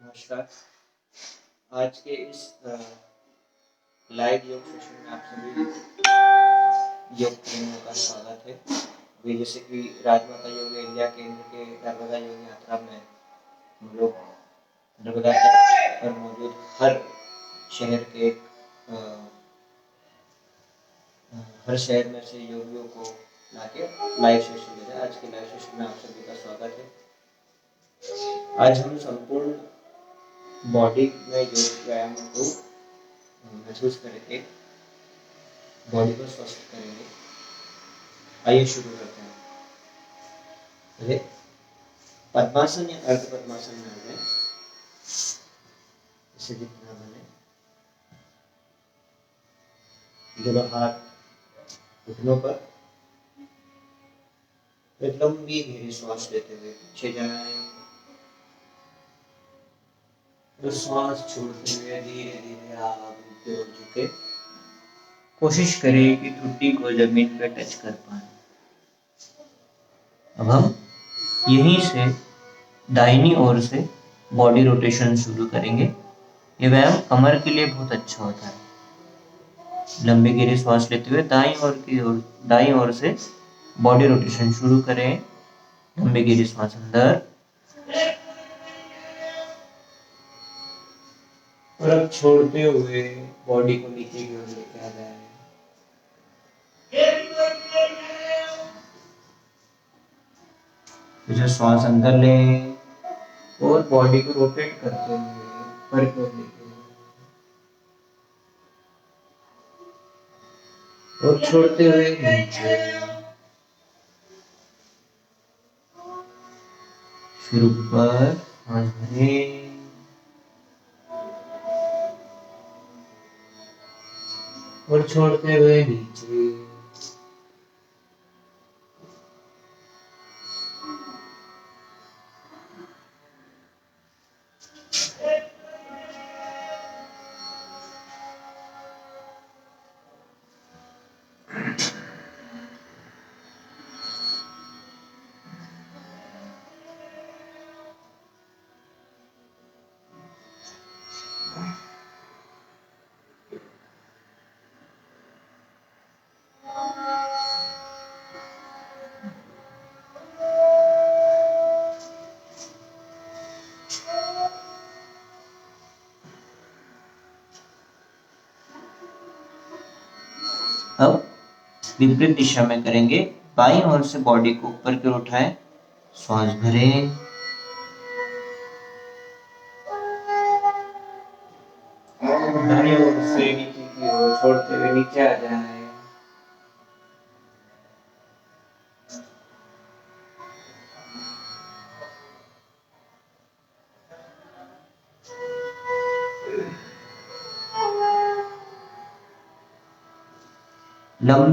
नमस्कार। आज के इस लाइव योग सेशन में आप सभी योग प्रेमियों का स्वागत है। अभी जैसे कि राजमाता योग इंडिया केंद्र के नर्मदा योग यात्रा में हम लोग नर्मदा तट पर मौजूद हर शहर के हर शहर में से योगियों को लाके लाइव सेशन दे रहे हैं। आज के लाइव सेशन में आप सभी का स्वागत है। आज हम संपूर्ण बॉडी में योग व्यायाम को महसूस करके बॉडी को स्वस्थ करेंगे। आइए शुरू करते हैं। पहले पद्मासन या अर्ध पद्मासन में आ जाए, इसे दिखना बने। दोनों हाथ घुटनों पर, एक लंबी गहरी सांस लेते हुए पीछे जाएं और सांस छोड़ते हुए धीरे धीरे आप नीचे हो चुके। कोशिश करें कि ठुड्डी को जमीन पे टच कर पाए। अब हम यहीं से दाहिनी ओर से बॉडी रोटेशन शुरू करेंगे। ये व्यायाम कमर के लिए बहुत अच्छा होता है। लंबी गहरी सांस लेते हुए दाईं ओर से बॉडी रोटेशन शुरू करें। लंबी गहरी सांस अंदर और अब छोड़ते हुए बॉडी को नीचे की ओर लेके आ जाए। फिर सांस अंदर लें और बॉडी को रोटेट करते हुए ऊपर की ओर लेके और छोड़ते हुए नीचे। फिर ऊपर सांस भरें और छोड़ते हुए नीचे। अब विपरीत दिशा में करेंगे। बाईं ओर से बॉडी को ऊपर की ओर उठाएं, सांस भरें दाईं ओर से नीचे की ओर छोड़ते हुए नीचे आ जाएं।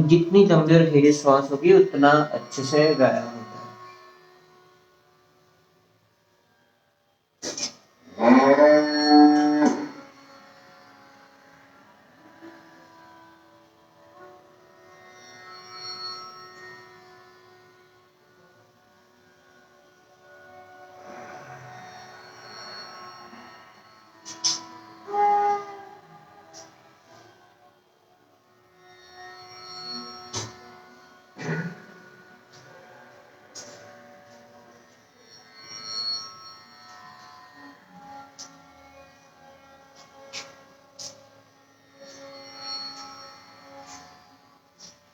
जितनी लंबी और गहरी सांस होगी उतना अच्छे से व्यायाम होता है।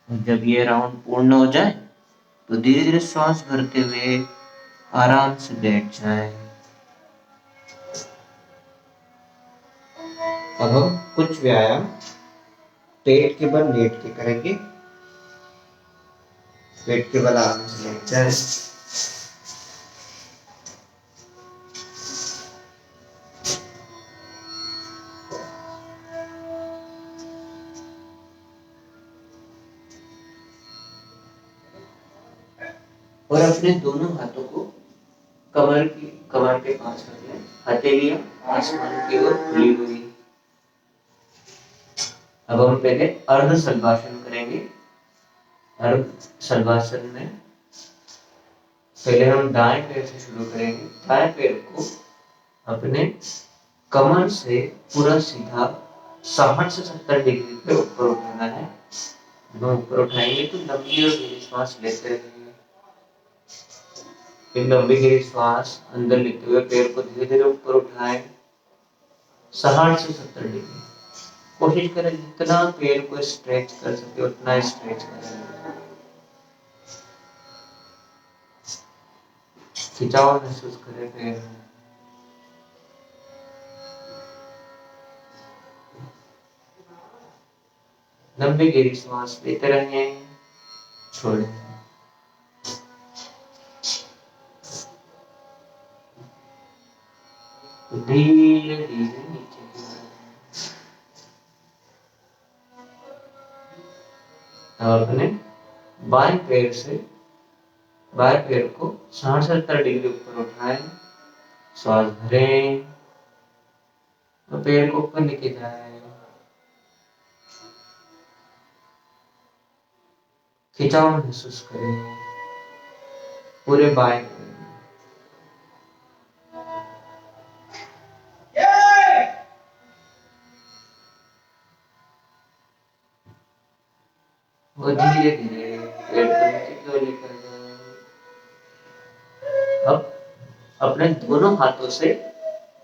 जब ये राउंड पूर्ण हो जाए तो धीरे धीरे सांस भरते हुए आराम से बैठ जाए। अब हम कुछ व्यायाम पेट के बल लेट के करेंगे। पेट के बल आराम से लेट जाए। और अपने दोनों हाथों को कमर के पास रख लें। हथेलियां आसमान की ओर खुली हुई। अब हम पहले अर्ध सल्वासन करेंगे। अर्ध सल्वासन में पहले हम दाएं पैर से शुरू करेंगे। दाएं पैर को अपने कमर से पूरा सीधा 60 से 70 डिग्री पे ऊपर उठाना है। जब ऊपर उठाएंगे तो लंबी और गहरी श्वास लेते रहेंगे। फिर लंबी गहरी श्वास अंदर लेते हुए पैर को धीरे धीरे ऊपर उठाएं 60 से 70 डिग्री। कोशिश करें जितना पैर को स्ट्रेच कर सके उतना स्ट्रेच करें। खिंचाव महसूस करें पैर में। लंबी गहरी श्वास लेते रहें, छोड़ें। धीरे धीरे नीचे अपने बाएं पैर को 60-70 डिग्री ऊपर उठाएं, श्वास भरें और पैर को ऊपर लेके जाएं। खिंचाव महसूस करें पूरे बाएं पैर में। वो धीरे धीरे पेड़ को नीचे की ओर लेकर जाएं। अब अपने दोनों हाथों से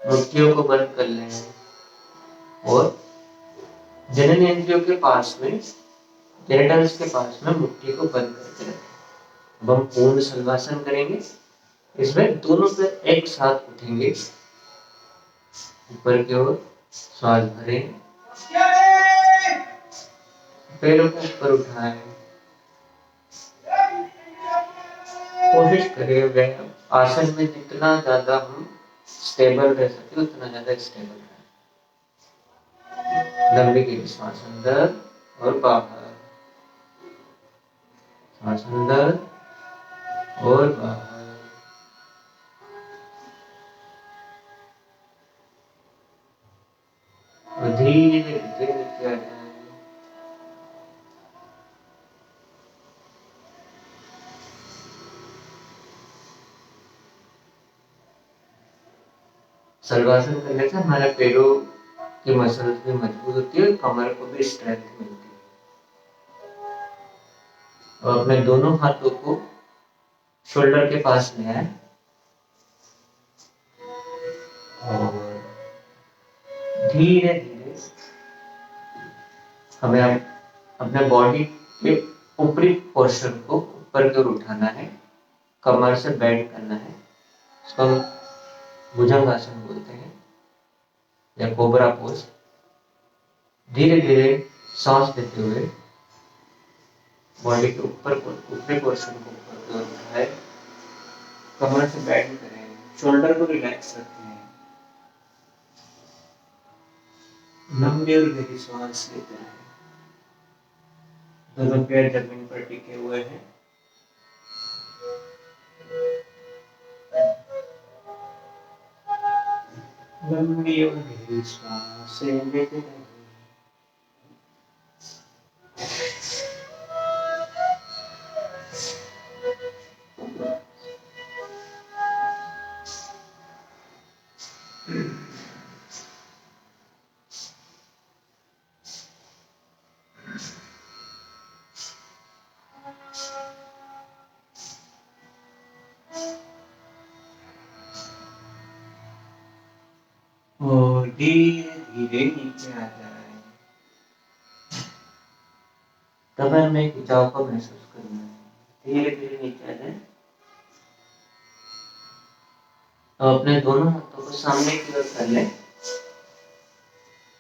मुट्ठियों को बंद कर लें और जननेंद्रियों के पास में, जेनिटल्स के पास में मुट्ठी को बंद करके रखें। अब हम पूर्ण शलभासन करेंगे। इसमें दोनों पैर एक साथ उठेंगे ऊपर की ओर, श्वास भरें, पैरों को ऊपर उठाएं। कोशिश करें वह आसन में जितना ज्यादा हम स्टेबल रह सके उतना ज्यादा स्टेबल रहे। लंबी गहरी श्वास अंदर और बाहर, श्वास अंदर और बाहर। और धीरे धीरे नीचे आ जाए। शलभासन करने से हमारे पैरों की मसल्स भी मजबूत होती है और कमर को भी स्ट्रेंथ मिलती है। और अपने दोनों हाथों को शोल्डर के पास ले आए और धीरे धीरे हमें अपने बॉडी के ऊपरी पोर्शन को ऊपर की ओर उठाना है, कमर से बेंड करना है। इसको हम भुजंगासन बोलते हैं या कोबरा पोज। धीरे धीरे सांस लेते हुए बॉडी के ऊपरी पोर्शन को ऊपर की ओर उठाए, कमर से बेंड करें, शोल्डर को रिलैक्स रखें। लंबी और गहरी सांस लेते हैं। दोनों पैर जमीन पर टिके हुए हैं। लंबी और गहरी सांस लेते हैं। और धीरे धीरे नीचे आ जाए। कमर में खिंचाव को महसूस करना है। धीरे धीरे नीचे आ जाए। तो अपने दोनों हाथों को सामने की ओर कर लें।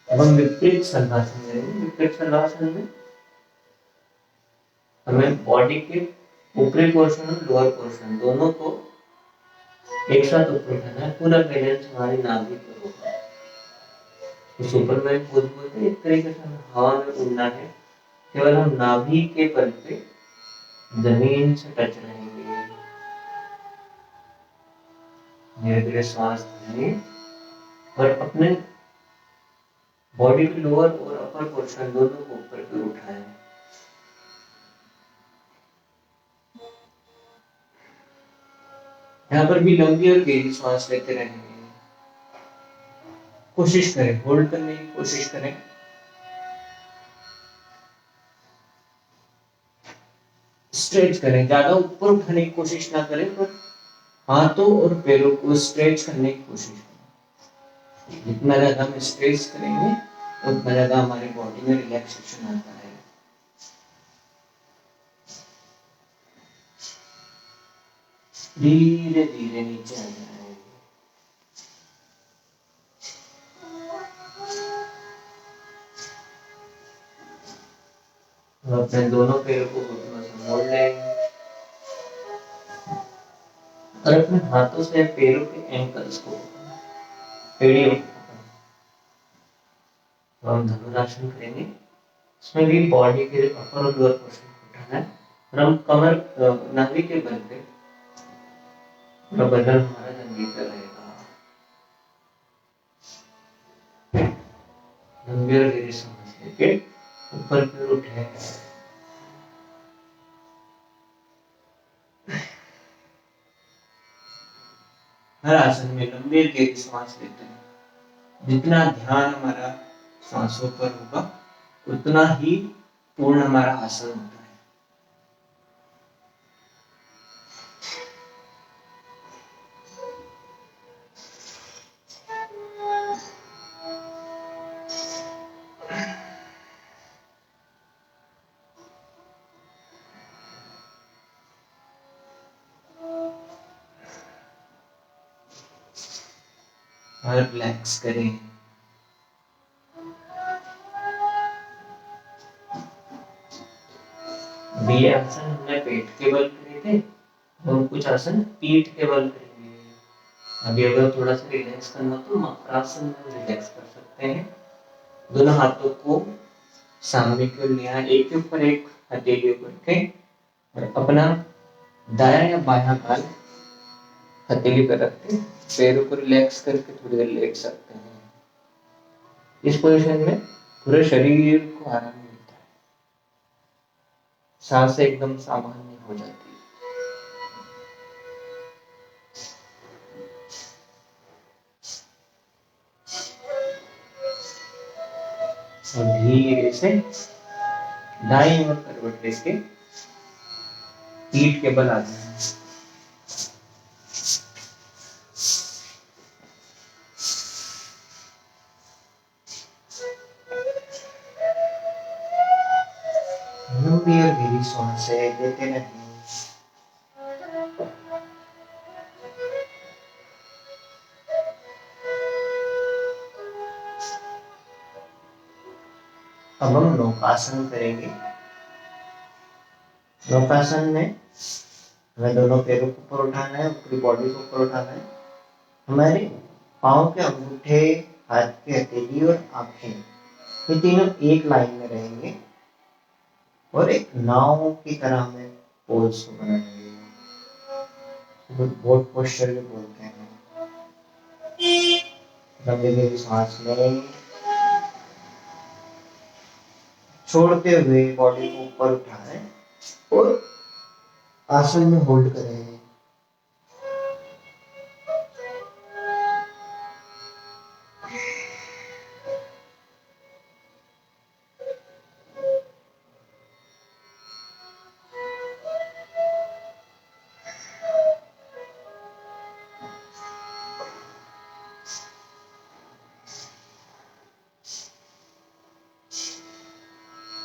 अब हम विपरीत शलभासन करेंगे। विपरीत शलभासन में हमें बॉडी के ऊपरी पोर्शन और लोअर पोर्शन दोनों को एक साथ ऊपर उठाना है। पूरा बैलेंस हमारी नाभि पर होगा। तो सुपरमैन पोज बोलते हैं। एक तरीके से हमें हवा में उड़ना है। केवल हम नाभि के बल पे जमीन से टच रहेंगे। धीरे धीरे श्वास लें और अपने बॉडी के लोअर और अपर पोर्शन दोनों को ऊपर की ओर उठाएं। यहाँ पर भी लंबी और गहरी श्वास लेते रहेंगे। कोशिश करें, होल्ड करने की कोशिश करें। स्ट्रेच करें, ज्यादा ऊपर उठाने की कोशिश ना करें, पर हाथों और पैरों को स्ट्रेच करने की कोशिश करें। जितना ज्यादा हम स्ट्रेच करेंगे उतना ज्यादा हमारी बॉडी में रिलैक्सेशन आता है। धीरे धीरे नीचे आ जाए। अपने दोनों पैरों को घुटनों से मोड़ लेंगे और अपने हाथों से पैरों के एंकल्स को, एड़ियों को तो हम धनुरासन करेंगे। इसमें भी बॉडी के अपर और लोअर पोर्शन को उठाना है और हम कमर नाभि के बल पे बदन हमारा जमीन पर रहेगा। लंबी और गहरी सांस लेके ऊपर की ओर उठे। हर आसन में लंबी और गहरी सांस लेते हैं। जितना ध्यान हमारा सांसों पर होगा उतना ही पूर्ण हमारा आसन होता है। और रिलैक्स करें। ये आसन हमने पेट के बल करे थे और कुछ आसन पीठ के बल करेंगे। अभी अगर थोड़ा सा रिलैक्स करना तो मकरासन में रिलैक्स कर सकते हैं। दोनों हाथों को सामने की ओर लिया, एक के ऊपर एक हथेली ऊपर रखें और अपना दायां या बायां कान हथेली पर रख के पैरों को रिलैक्स करके थोड़ी देर लेट सकते हैं। इस पोजीशन में पूरे शरीर को आराम मिलता है, सांसें एकदम सामान्य हो जाती है। और धीरे से दाईं ओर करवट लेके पीठ के बल आ जाए। लंबी और गहरी सांसें लेते रहें। अब हम नौकासन करेंगे। नौकासन में हमें दोनों पैरों को ऊपर उठाना है, पूरी बॉडी को ऊपर उठाना है। हमारे पाँव के अंगूठे, हाथ की हथेली और आंखें ये तीनों एक लाइन में रहेंगे और एक नाव की तरह हमें पोज को बनाएंगे। बोट पोस्चर भी बोलते हैं। लंबी गहरी सांस लें, छोड़ते हुए बॉडी को ऊपर उठाएं और आसन में होल्ड करें।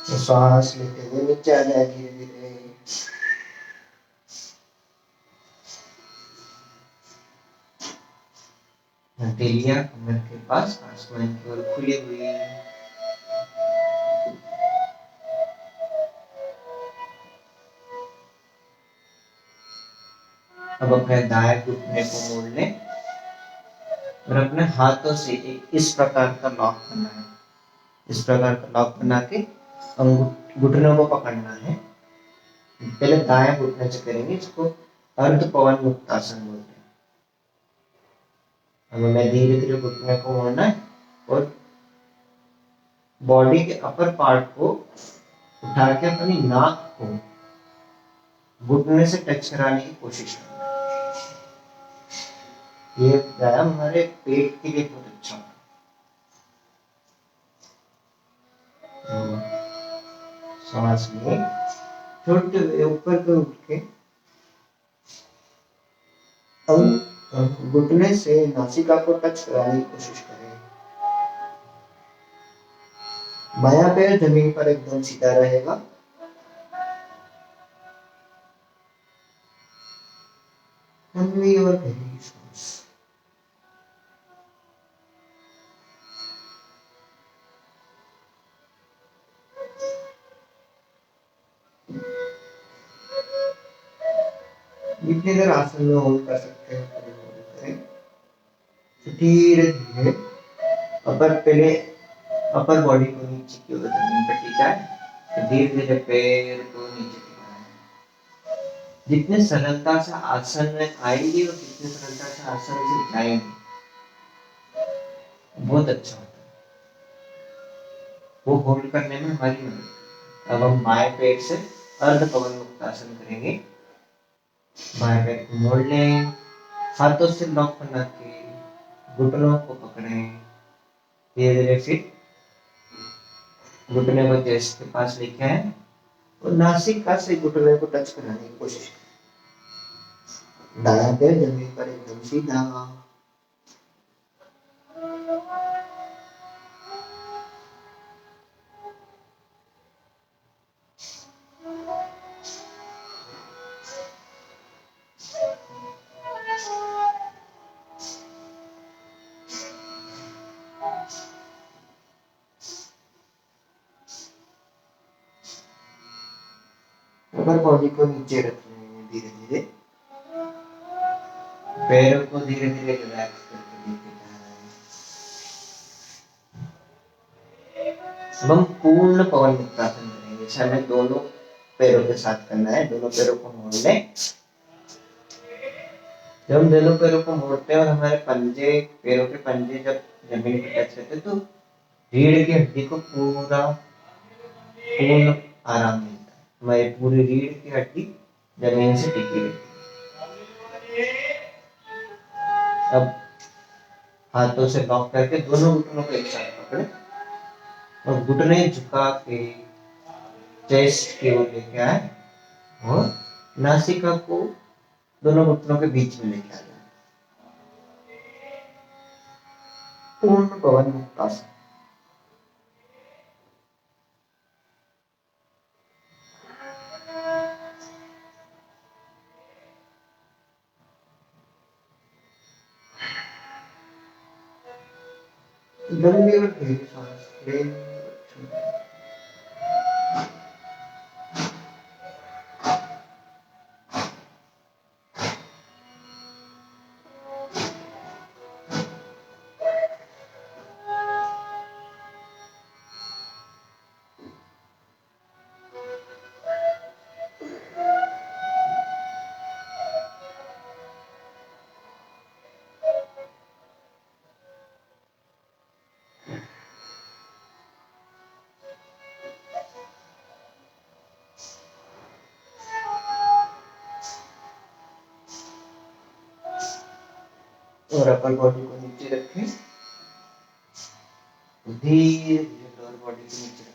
तो सांस लेते हुए नीचे आ जाए धीरे धीरे। हथेलियां कमर के पास आसमान की ओर खुली हुई। अब अपने दाएं घुटने को मोड़ लें और अपने हाथों से इस प्रकार का लॉक करना है। इस प्रकार का लॉक बना के घुटनों को पकड़ना है। पहले दाएं घुटने से करेंगे, इसको अर्ध पवन मुक्तासन बोलते हैं। अब हमें धीरे धीरे घुटने को मोड़ना है और बॉडी के अपर पार्ट को उठा के अपनी नाक को घुटने से टच कराने की कोशिश करना है। ये व्यायाम हमारे पेट के लिए बहुत अच्छा है। सांस में छोटे हुए ऊपर को उठ के अब घुटने से नासिका को टच कराने की कोशिश करें। बायां पैर जमीन पर एकदम सीधा रहेगा। लंबी और गहरी सांस। जितनी देर आसन में होल्ड कर सकते हैं करें। धीरे धीरे अपर बॉडी को नीचे की ओर जमीन पर टिकाए। धीरे धीरे पैर को नीचे टिकाए। जितने सरलता से आसन में आएंगे और जितने सरलता से आसन से जाएंगे बहुत अच्छा होता है। वो होल्ड करने में हमारी मदद। अब हम बाएं पैर से अर्ध पवन मुक्तासन करेंगे। बाएं पैर को मोड़ लें, हाथों से लॉक बना के घुटनों को पकड़ें। धीरे धीरे फिर घुटने को चेस्ट के पास लेके आए और नासिका से घुटने को टच कराने की कोशिश करें। दायां पैर जमीन पर एकदम सीधा। अपर बॉडी को नीचे रखने धीरे धीरे पैरों को धीरे धीरे रिलैक्स करके नीचे जाना है। अब हम पूर्ण पवन मुक्तासन करेंगे। जैसे हमें दोनों पैरों के साथ करना है। दोनों पैरों को मोड़ लें। जब हम दोनों पैरों को मोड़ते हैं और हमारे पैरों के पंजे जब जमीन पर टच रहते तो रीढ़ की हड्डी को पूर्ण आराम मिलता है। हमारी पूरी रीढ़ की हड्डी जमीन से टिकी रहती है। अब हाथों से लॉक करके दोनों घुटनों को एक साथ पकड़े और घुटने झुका के चेस्ट की ओर लेके आए और नासिका को दोनों घुटनों के बीच में लेके आ जाए। पूर्ण पवन मुक्तासन। लंबी और गहरी सांस लें। और अपर बॉडी को नीचे रखें। धीरे धीरे लोअर बॉडी को नीचे रखें।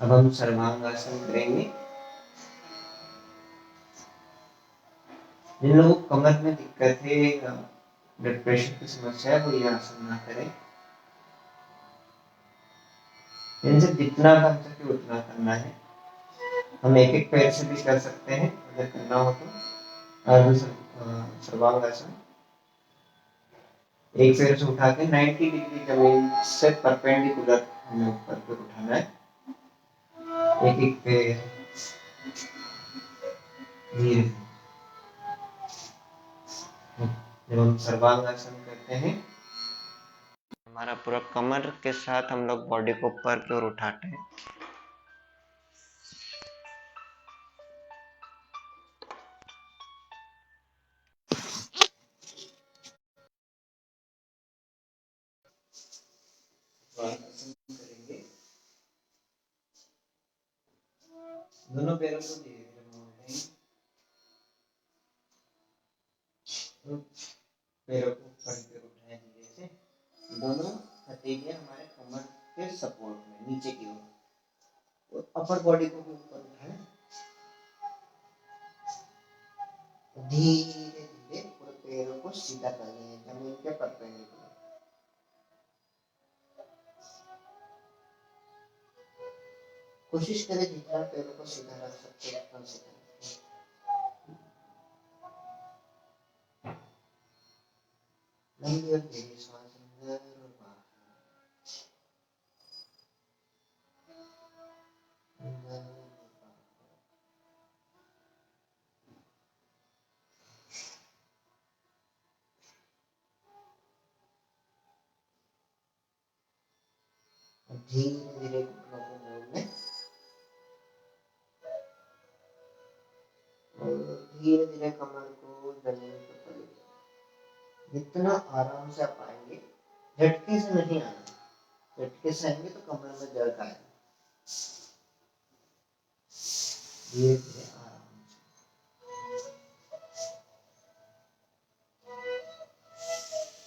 अब हम सर्वांगासन करेंगे। जिन लोगों को कमर में दिक्कत है, ब्लड प्रेशर की समस्या है, वो ये आसन ना करें। इनसे जितना कर सके उतना करना है। हम एक एक पैर से भी कर सकते हैं अगर करना हो तो। सर्वांगासन एक पैर से उठा के 90 डिग्री जमीन से परपेंडिकुलर हमें ऊपर पर उठाना है। एक एक पैर धीरे। जब हम सर्वांगासन करते हैं हमारा पूरा कमर के साथ हम लोग बॉडी को ऊपर की ओर उठाते हैं। करेंगे। दोनों पैरों को धीरे धीरे मोड़ लेंगे। पैरों को ऊपर की ओर उठाएं धीरे से। दोनों हथेलियां हमारे कमर के सपोर्ट में नीचे की ओर, और अपर बॉडी को भी ऊपर उठाएं। धीरे धीरे पूरे पैरों को सीधा कर लें जमीन के परपेंडिकुलर। कोशिश करें जितना पैरों को सीधा रख सकते हैं उतना सीधा रखें। लंबी और गहरी सांस अंदर और बाहर, अंदर और बाहर। धीरे धीरे घुटनों को मोड़ लें और धीरे धीरे कमर को जमीन पर पकड़ लें। जितना आराम से आप आएंगे, झटके से नहीं आना। झटके से आएंगे तो कमर में दर्द आएगा। धीरे धीरे आराम से।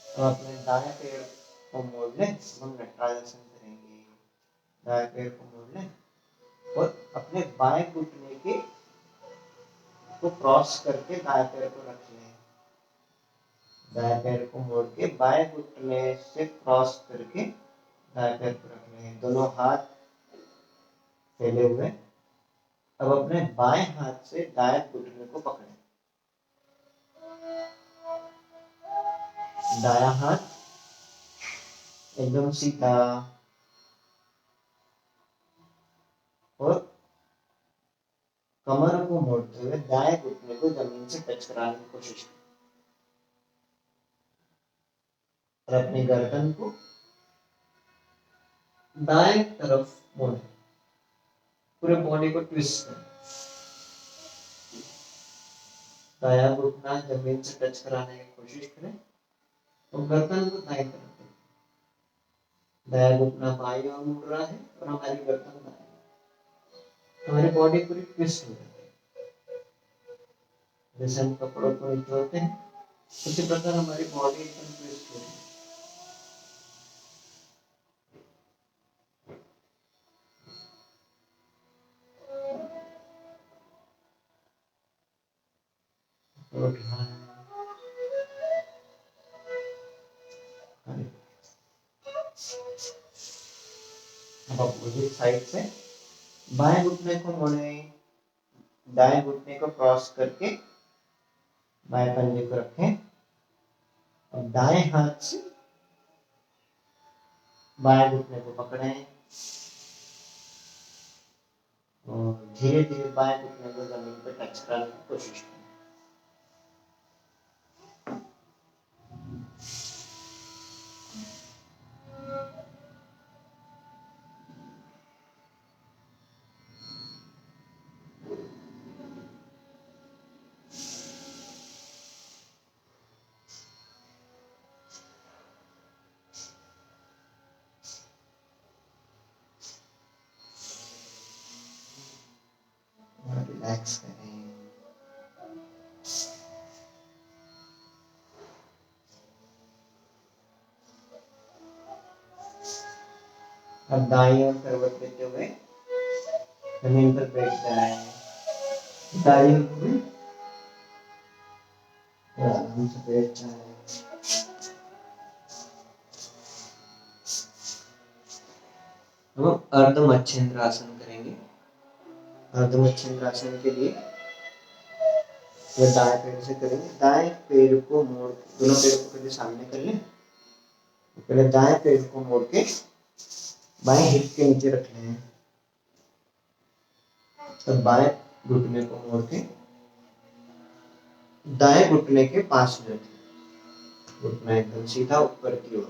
तो अपने दाएं पैर को मोड़ लें। हम नटराजन करेंगे। दाएं पैर को मोड़ लें और अपने बाएं घुटने के को क्रॉस करके दाएं पैर को रख लें। दाएं पैर को मोड़ के बाएं घुटने से क्रॉस करके दाएं पैर को रख लें। दोनों हाथ फैले हुए। अब अपने बाएं हाथ से दाएं घुटने को पकड़ें। दायां हाथ एकदम सीधा और कमर को मोड़ते हुए दाएं घुटने को जमीन से टच कराने की कोशिश करें और अपनी गर्दन को दाएं तरफ मोड़ें। पूरे बॉडी को ट्विस्ट करें। दायां घुटना जमीन से टच कराने की कोशिश करें और गर्दन को दाएं तरफ दें। दायां घुटना बाईं ओर मुड़ रहा है और हमारी गर्दन दाएं। हमारी बॉडी पूरी ट्विस्ट हो जाती है। जैसे हम कपड़ों को निचोड़ते हैं उसी प्रकार हमारी बॉडी एकदम ट्विस्ट हो रही है। अब अपोजिट साइड से बाएं घुटने को मोड़ें। दाएं घुटने को क्रॉस करके बाएं पंजे को रखें और दाएं हाथ से बाएं घुटने को पकड़ें और धीरे धीरे बाएं घुटने को जमीन पर टच कराने की कोशिश करें। रिलैक्स करें। अब दाईं ओर करवट लेते हुए जमीन पर बैठ जाए। दाईं ओर में आराम से बैठ जाए। हम अर्ध मच्छिंद्र आसन करेंगे। अर्ध मच्छिंद्र आसन के लिए दाएं पैर से करेंगे। दाएं पैर को मोड़, दोनों पैर को पहले सामने कर लें। पहले दाएं पैर को मोड़ के बाएं हिप के नीचे रख लें। तब बाएं घुटने को मोड़ के दाएं घुटने के पास में रखें। घुटना एकदम सीधा ऊपर की ओर।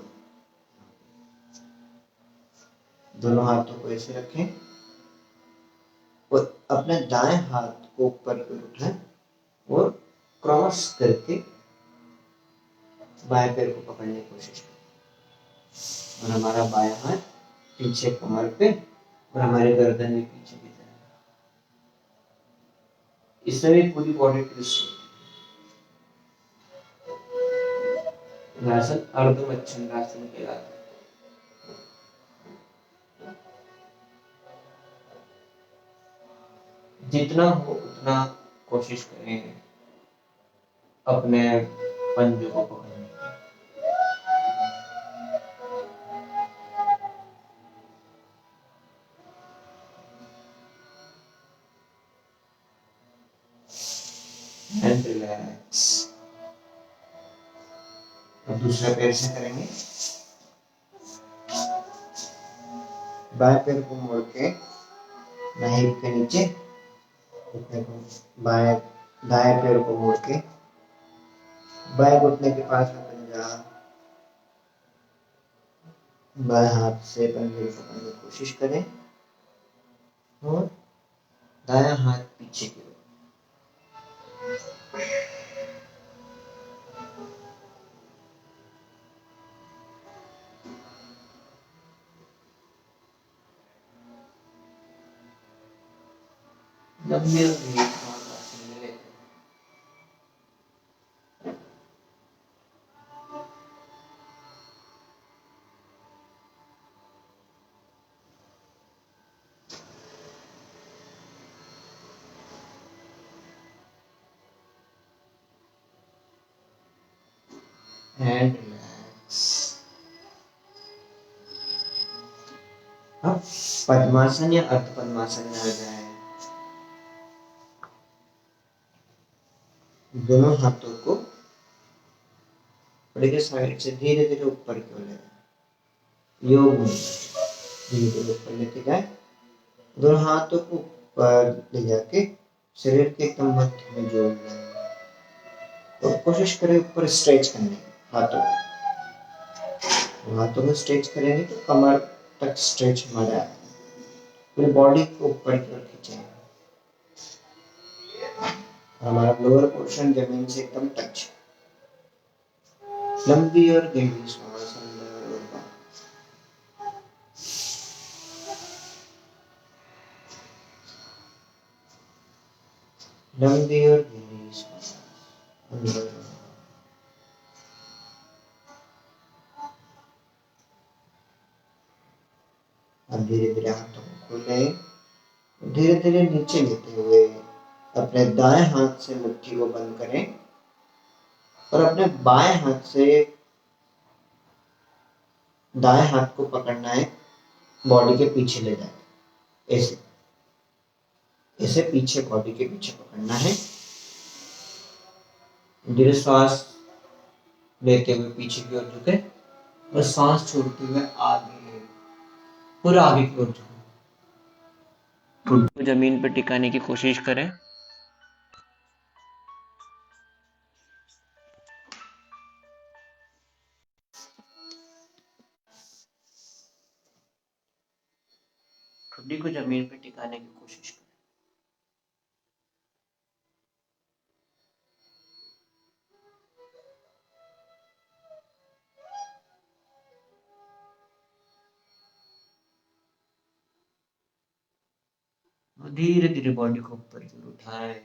दोनों हाथों को ऐसे रखें और अपने दाएं हाथ को ऊपर पर उठाएं और क्रॉस करके बाएं पैर को पकड़ने की कोशिश करें और हमारा बायां हाथ पीछे कमर पे और हमारी गर्दन भी पीछे की तरफ। इससे भी पूरी बॉडी ट्विस्ट होती है। आसन अर्ध मच्छंद्रासन कहलाता है। जितना हो उतना कोशिश करें अपने पंजों को पकड़ने की। And relax. अब दूसरा पैर से करेंगे। बाएं पैर को मोड़ के नाहिर के नीचे, बाएं दाएं पैर को मोड़ के बाएं घुटने के पास में पंजा, बाएं हाथ से पंजे को पकड़ने की कोशिश करें और दायां हाथ पीछे की ओर। लंबे आसन में लेते एंड रिलैक्स। अब पद्मासन या अर्ध पद्मासन में आ जाए। दोनों हाथों को बड़े के साइड से धीरे धीरे ऊपर की ओर ले योग में धीरे धीरे ऊपर लेके जाए। दोनों हाथों को ऊपर ले जाके शरीर के एकदम मध्य में जोड़ लें और कोशिश करें ऊपर स्ट्रेच करने की। हाथों में स्ट्रेच करेंगे तो कमर तक स्ट्रेच हमारा है। पूरी बॉडी को ऊपर की ओर खींचेंगे। हमारा लोअर पोर्शन जमीन से एकदम टच। लंबी और गहरी सांस अंदर और बाहर। लंबी और गहरी सांस अंदर और बाहर। अब धीरे धीरे हाथों को खोलें। धीरे धीरे नीचे लेते हुए अपने दाएं हाथ से मुट्ठी को बंद करें और अपने बाएं हाथ से दाएं हाथ को पकड़ना है, बॉडी के पीछे ले जाए। ऐसे ऐसे पीछे, बॉडी के पीछे पकड़ना है। धीरे सांस लेते हुए पीछे की ओर झुके और सांस छोड़ते हुए आगे, पूरा आगे की ओर झुके। खुद को जमीन पर टिकाने की कोशिश करें। ठुड्डी को जमीन पर टिकाने की कोशिश करें। और धीरे धीरे बॉडी को ऊपर की ओर उठाएं।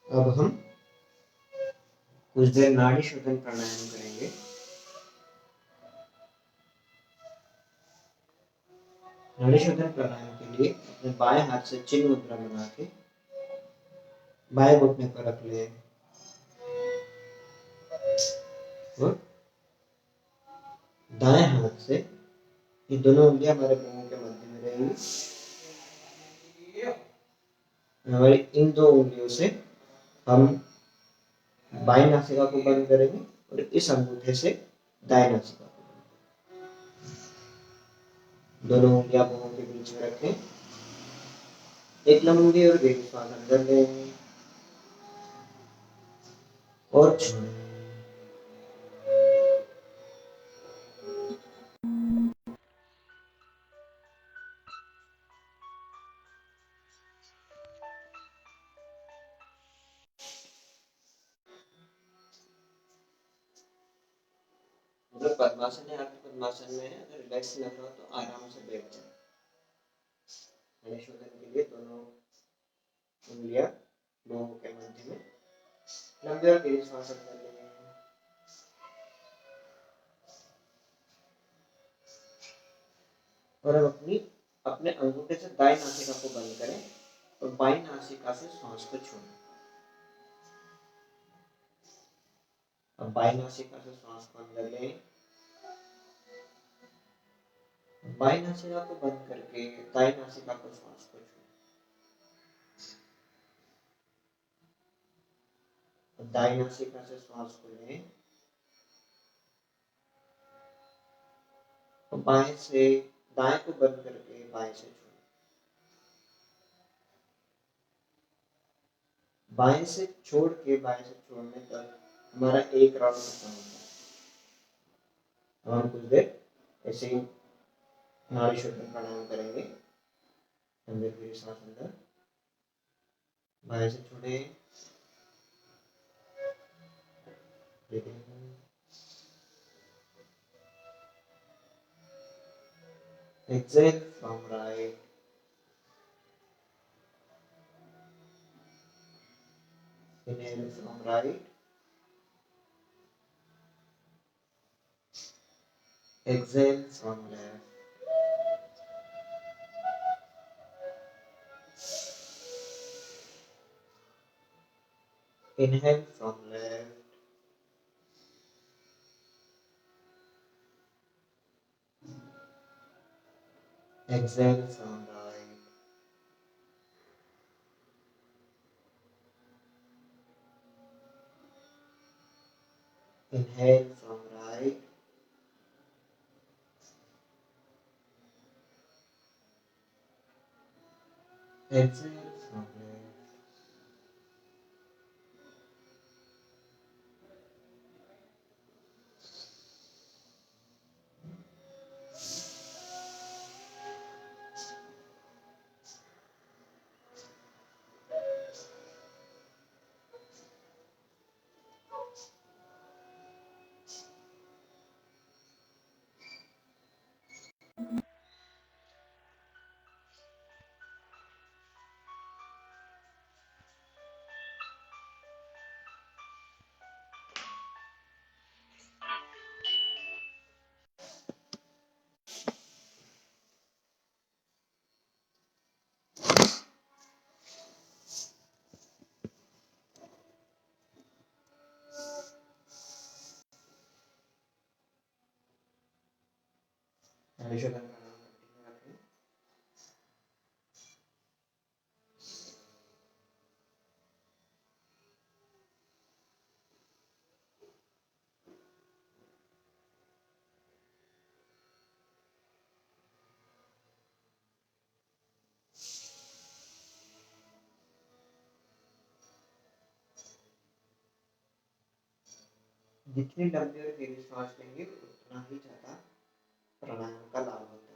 अब हम कुछ देर नाड़ी शोधन प्राणायाम करेंगे। नाड़ी शोधन प्राणायाम के लिए अपने बाएं हाथ से चिन्ह मुद्रा बना के बाएं घुटने पर रख लें और दाएं हाथ से ये दोनों उंगलियां हमारे पांवों के मध्य में रहेंगी। हमारी इन दो उंगलियों से हम बाएं नासिका को बंद करेंगे और इस अंगूठे से दाएं नासिका को बंद करेंगे। दोनों उंगलियां पांवों के बीच में रखें। एक लंबी और गहरी सांस अंदर लें और छोड़ें। अगर पद्मासन या अर्ध पद्मासन में है, अगर रिलैक्स लग रहा हो तो आराम से बैठ जाए। शोधन के लिए दोनों उंगलियां बाहों के मध्य में लंबी और गहरी सांस अंदर लें और अब अपने अंगूठे से दाएं नासिका को बंद करें और बाएं नासिका से सांस को छोड़ें। अब बाएं नासिका से सांस को अंदर लें, बाएं नासिका को बंद करके दाएं नासिका को सांस को छोड़ें। दाएं नासिका से सांस को लें और बाएं से दाएं को बंद करके बाएं से छोड़ें। बाएं से छोड़ के बाएं से छोड़ने तक हमारा एक राउंड खत्म होता है। अब हम कुछ देर ऐसे ही नाड़ी शोधन प्राणायाम करेंगे। लंबी गहरी सांस अंदर, बाएं से छोड़े, exhale from right, inhale from right, exhale from left, inhale from left, exhale from right, inhale from right, exhale from left. नाड़ी शोधन प्राणायाम कंटिन्यू रखें। जितनी लंबी और गहरी सांस लेंगे उतना ही ज्यादा प्राणायाम का लाभ होता है।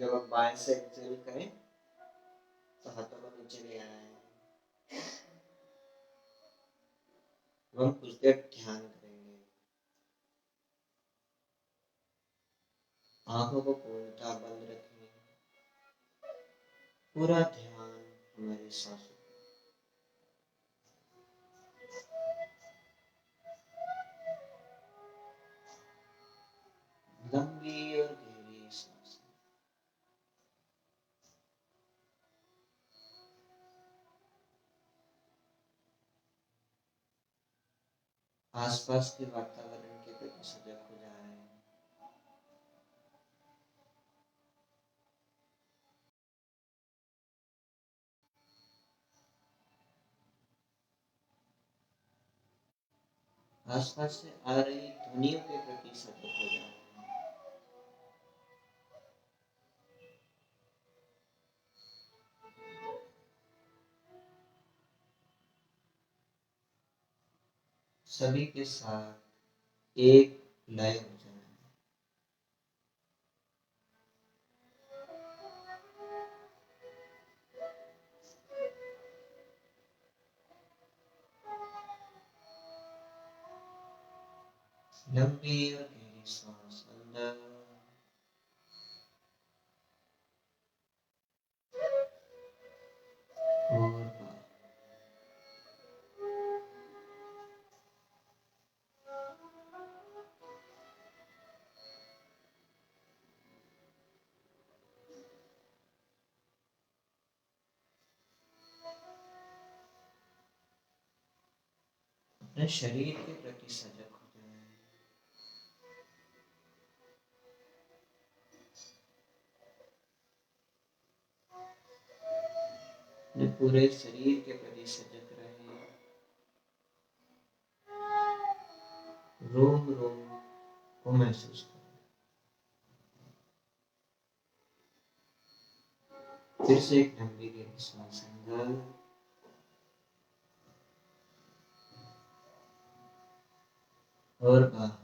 जब आप बाएं से एक्सेल करें तो हाथों को नीचे ले आए। हम कुछ देर ध्यान करेंगे। आंखों को पूर्णतः बंद रखें। पूरा ध्यान हमारी सांसों। लंबी और गहरी सांस। आसपास के वातावरण के प्रति सजग हो जाए। आसपास से आ रही ध्वनियों के प्रति सजग हो जाए। सभी के साथ एक लय हो जाए। लंबी और गहरी सांस अंदर और बाहर। अपने शरीर के प्रति सजग हो जाए। अपने पूरे शरीर के प्रति सजग रहे। रोम रोम को महसूस करें। फिर से एक लंबी गहरी सांस अंदर और बाहर।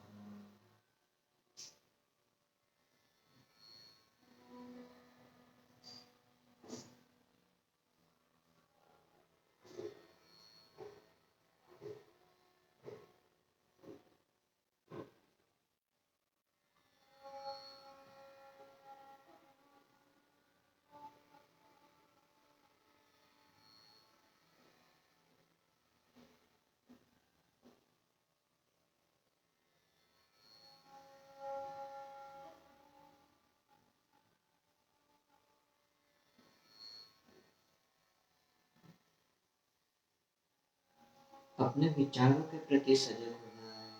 अपने विचारों के प्रति सजग होना है।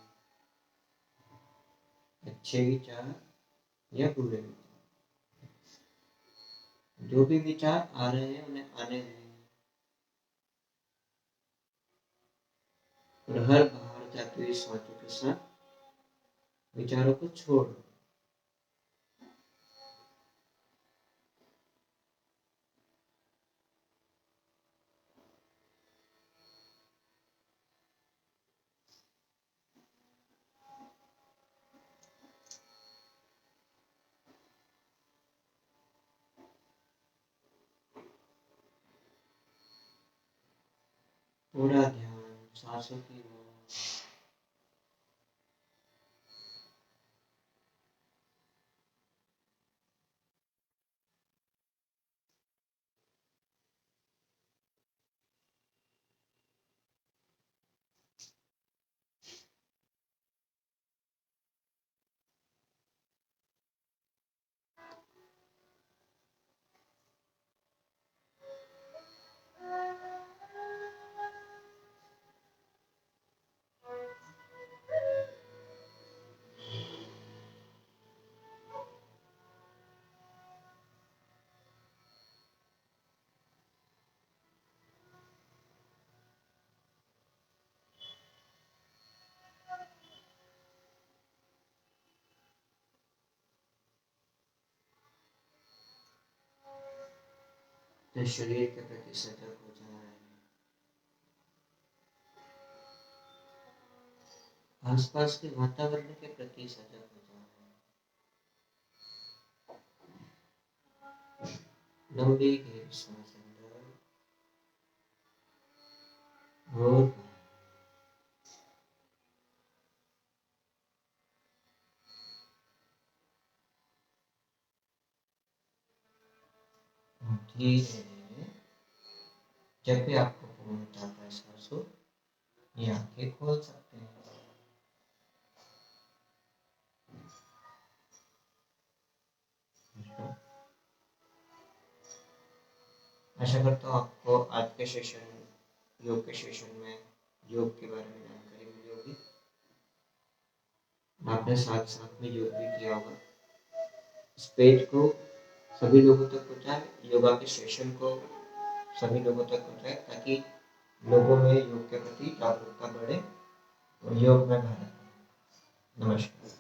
अच्छे विचार या बुरे विचार, जो भी विचार आ रहे हैं उन्हें आने दें और हर बाहर जाती हुई सोचों के साथ विचारों को छोड़ दो। पूरा ध्यान सांसों की ओर। अपने शरीर के प्रति सजग हो जाए। आसपास के वातावरण के प्रति सजग हो जाए। लंबी गहरी सांस अंदर और धीरे धीरे जब भी आपको पूर्णता का एहसास हो ये आंखें खोल सकते हैं। आशा करता हूँ आपको आज के सेशन योग के सेशन में योग के बारे में जानकारी मिली होगी। आपने साथ साथ में योग भी किया होगा। इस पेज को सभी लोगों तक पहुँचाए, योगा के सेशन को सभी लोगों तक पहुँचाए ताकि लोगों में योग के प्रति जागरूकता बढ़े और योग में भारत। नमस्कार।